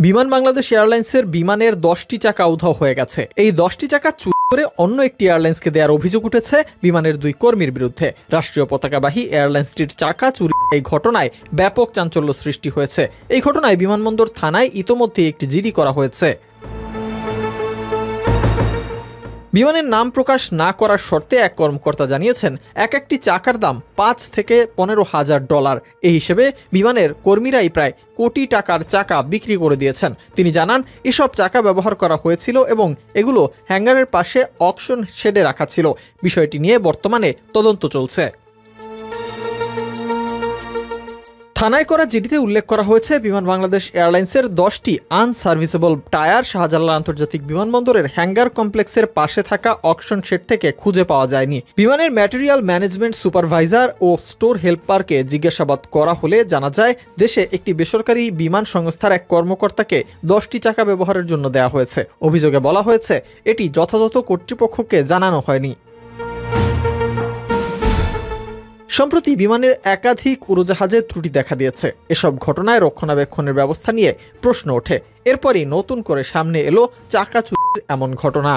বিমান বাংলাদেশ এয়ারলাইন্সের বিমানের 10টি চাকা উধাও হয়ে গেছে। এই 10টি চাকা চুরি করে অন্য একটি এয়ারলাইন্সকে দেওয়ার অভিযোগ উঠেছে বিমানের 2 কর্মীর বিরুদ্ধে। রাষ্ট্রীয় পতাকাবাহী এয়ারলাইন্সটির চাকা চুরি এই ঘটনায় ব্যাপক চাঞ্চল্য সৃষ্টি হয়েছে। এই ঘটনায় বিমানবন্দর থানায় ইতোমধ্যেই একটি জিডি করা হয়েছে। বিমানের নাম প্রকাশ না করার শর্তে এক কর্মকর্তা জানিয়েছেন, একটি চাকার দাম $5,000 থেকে $15,000। এই হিসেবে বিমানের কর্মীরাই প্রায় কোটি টাকার চাকা বিক্রি করে দিয়েছেন। তিনি জানান, এসব চাকা ব্যবহার করা হয়েছিল এবং এগুলো হ্যাঙ্গারের পাশে অকশন শেডে রাখা ছিল। বিষয়টি নিয়ে বর্তমানে তদন্ত চলছে। থানায় করা জিডিতে উল্লেখ করা হয়েছে, বিমান বাংলাদেশ এয়ারলাইন্সের 10টি আনসার্ভিসেবল টায়ার শাহজালাল আন্তর্জাতিক বিমানবন্দরের হ্যাঙ্গার কমপ্লেক্সের পাশে থাকা অকশন শেড থেকে খুঁজে পাওয়া যায়নি। বিমানের ম্যাটেরিয়াল ম্যানেজমেন্ট সুপারভাইজার ও স্টোর হেল্পারকে জিজ্ঞাসাবাদ করা হলে জানা যায়, দেশে একটি বেসরকারি বিমান সংস্থার এক কর্মকর্তাকে 10টি চাকা ব্যবহারের জন্য দেওয়া হয়েছে। অভিযোগে বলা হয়েছে, এটি যথাযথ কর্তৃপক্ষকে জানানো হয়নি। সম্প্রতি বিমানের একাধিক উড়োজাহাজে ত্রুটি দেখা দিয়েছে। এসব ঘটনায় রক্ষণাবেক্ষণের ব্যবস্থা নিয়ে প্রশ্ন ওঠে। এরপরই নতুন করে সামনে এলো চাকা চুরির এমন ঘটনা।